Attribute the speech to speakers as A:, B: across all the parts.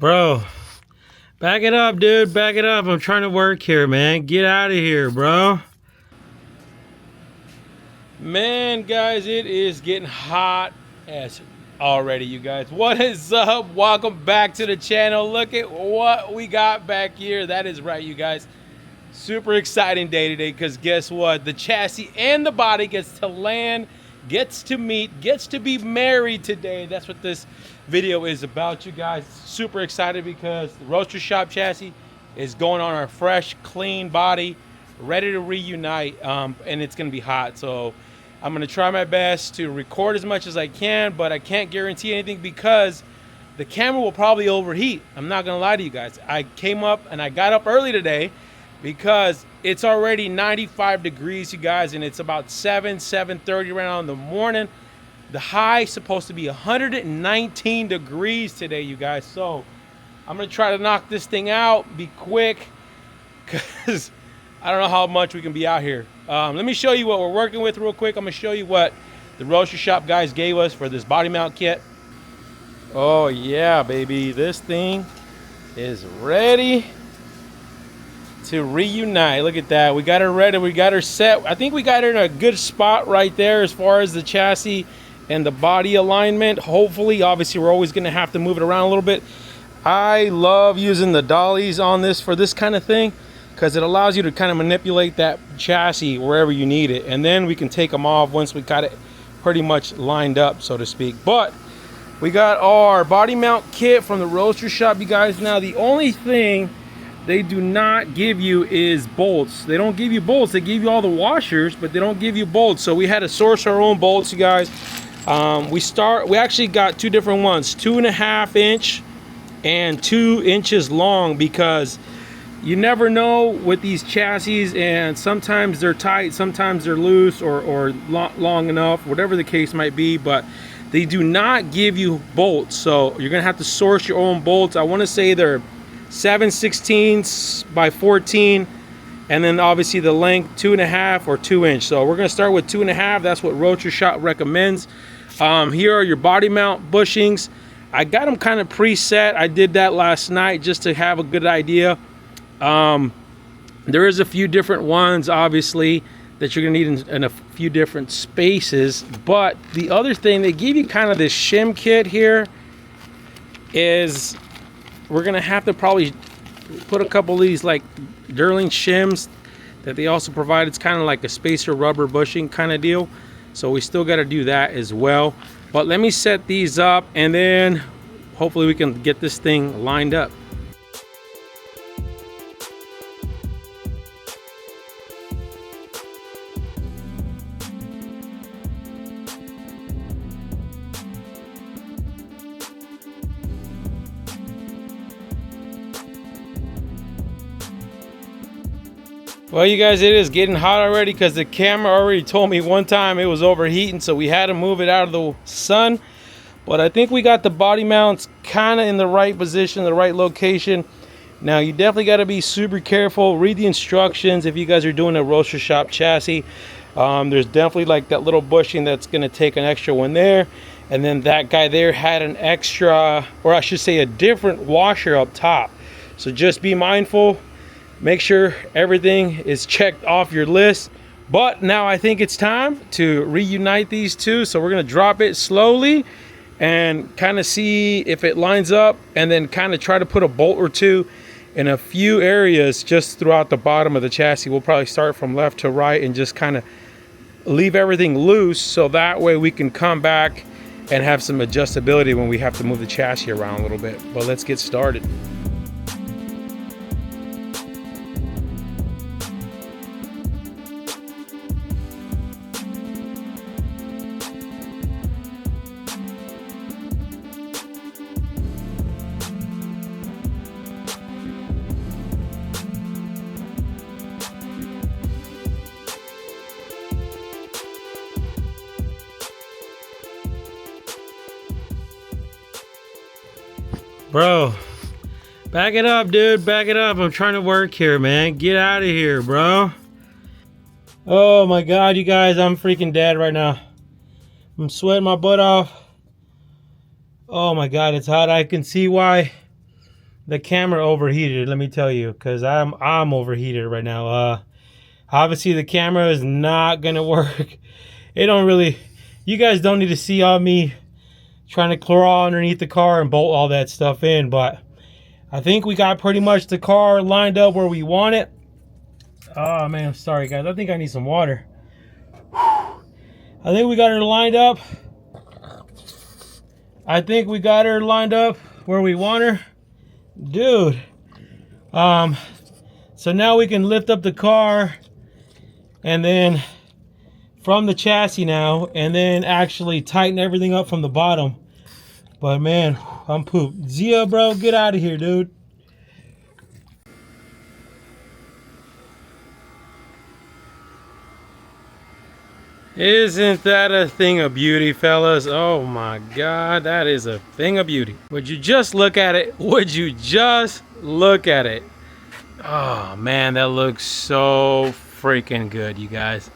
A: Bro, back it up, dude. Back it up. I'm trying to work here, man. Get out of here, bro. Man, guys, it is getting hot as already, you guys. What is up? Welcome back to the channel. Look at what we got back here. That is right, you guys. Super exciting day today because guess what? The chassis and the body gets to land, gets to meet, gets to be married today. That's what this video is about, you guys. Super excited because the Roadster Shop chassis is going on our fresh, clean body, ready to reunite, and it's gonna be hot. So I'm gonna try my best to record as much as I can, but I can't guarantee anything because the camera will probably overheat. I'm not gonna lie to you guys. I came up and I got up early today because it's already 95 degrees, you guys, and it's about 7:30 right now in the morning. The high is supposed to be 119 degrees today, you guys. So I'm gonna try to knock this thing out, be quick, because I don't know how much we can be out here. Let me show you what we're working with real quick. I'm gonna show you what the Roadster Shop guys gave us for this body mount kit. Oh yeah, baby, this thing is ready to reunite. Look at that. We got her ready. We got her set. I think we got her in a good spot right there as far as the chassis and the body alignment. Hopefully, obviously, we're always going to have to move it around a little bit. I love using the dollies on this for this kind of thing because it allows you to kind of manipulate that chassis wherever you need it. And then we can take them off once we got it pretty much lined up, so to speak. But we got our body mount kit from the Roadster Shop, you guys. Now, the only thing they do not give you is bolts. They don't give you bolts. They give you all the washers, but they don't give you bolts. So we had to source our own bolts, you guys. We actually got two different ones, 2.5 inch and 2 inches long, because you never know with these chassis, and sometimes they're tight, sometimes they're loose or long enough, whatever the case might be, but they do not give you bolts. So you're gonna have to source your own bolts. I want to say they're 7/16 by 14, and then obviously the length 2.5 or 2 inch. So we're gonna start with 2.5. That's what Roadster Shop recommends. Here are your body mount bushings. I got them kind of preset. I did that last night just to have a good idea. There is a few different ones, obviously, that you're gonna need in a few different spaces. But the other thing, they give you kind of this shim kit here, is we're gonna have to probably put a couple of these like Durling shims that they also provide. It's kind of like a spacer rubber bushing kind of deal. So we still got to do that as well. But let me set these up and then hopefully we can get this thing lined up. Well, you guys, it is getting hot already because the camera already told me one time it was overheating, so we had to move it out of the sun. But I think we got the body mounts kind of in the right position, the right location. Now, you definitely got to be super careful. Read the instructions if you guys are doing a Roadster Shop chassis. There's definitely like that little bushing that's going to take an extra one there. And then that guy there had an extra, or I should say a different washer up top. So just be mindful. Make sure everything is checked off your list. But now I think it's time to reunite these two. So we're gonna drop it slowly and kind of see if it lines up, and then kind of try to put a bolt or two in a few areas just throughout the bottom of the chassis. We'll probably start from left to right and just kind of leave everything loose, so that way we can come back and have some adjustability when we have to move the chassis around a little bit. But let's get started. Bro, back it up, dude. Back it up. I'm trying to work here, man. Get out of here, bro. Oh my God, you guys, I'm freaking dead right now. I'm sweating my butt off. Oh my God, it's hot. I can see why the camera overheated, let me tell you, because I'm overheated right now. Obviously the camera is not gonna work. It don't really, you guys don't need to see all me trying to crawl underneath the car and bolt all that stuff in, but I think we got pretty much the car lined up where we want it. Oh man, I'm sorry guys, I think I need some water. I think we got her lined up. I think we got her lined up where we want her. Dude. So now we can lift up the car and then from the chassis now, and then actually tighten everything up from the bottom. But man, I'm pooped. Zia, bro, get out of here, dude. Isn't that a thing of beauty, fellas? Oh my God, that is a thing of beauty. Would you just look at it? Would you just look at it? Oh man, that looks so freaking good, you guys.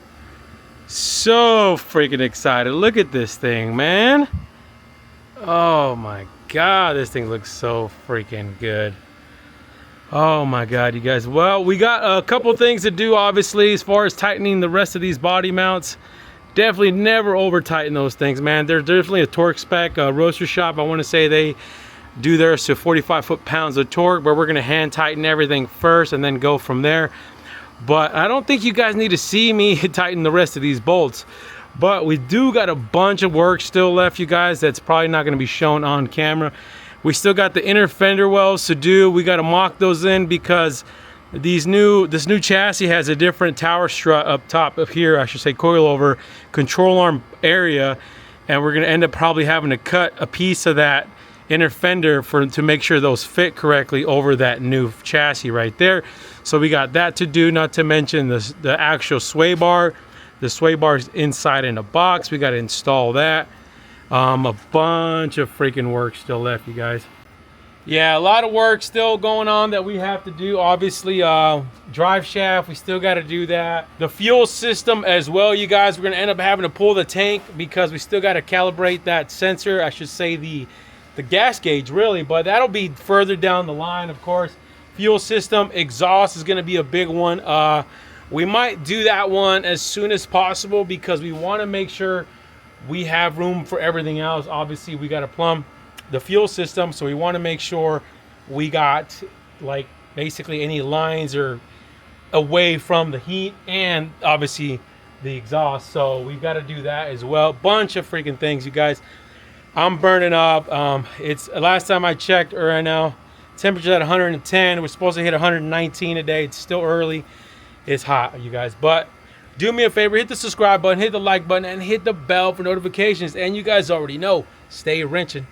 A: So freaking excited. Look at this thing, man. Oh my God, this thing looks so freaking good. Oh my God, you guys. Well, we got a couple things to do, obviously, as far as tightening the rest of these body mounts. Definitely never over tighten those things, man. There's definitely a torque spec, Roadster shop. I want to say they do theirs to 45 foot-pounds of torque, but we're going to hand tighten everything first and then go from there. But I don't think you guys need to see me tighten the rest of these bolts. But we do got a bunch of work still left, you guys, that's probably not going to be shown on camera. We still got the inner fender wells to do. We got to mock those in because this new chassis has a different tower strut up top, up here, I should say, coilover control arm area, and we're going to end up probably having to cut a piece of that inner fender to make sure those fit correctly over that new chassis right there. So we got that to do, not to mention the actual sway bar. The sway bar is inside in a box. We got to install that. A bunch of freaking work still left, you guys. Yeah, a lot of work still going on that we have to do. Obviously, drive shaft, we still got to do that. The fuel system as well, you guys. We're going to end up having to pull the tank because we still got to calibrate that sensor. I should say the gas gauge, really, but that'll be further down the line, of course. Fuel system, exhaust is going to be a big one. We might do that one as soon as possible because we want to make sure we have room for everything else. Obviously, we got to plumb the fuel system, so we want to make sure we got like basically any lines are away from the heat and obviously the exhaust. So we've got to do that as well. Bunch of freaking things, you guys. I'm burning up. It's last time I checked right now, temperature's at 110. We're supposed to hit 119 today. It's still early. It's hot, you guys. But do me a favor, hit the subscribe button, hit the like button, and hit the bell for notifications. And you guys already know, stay wrenching.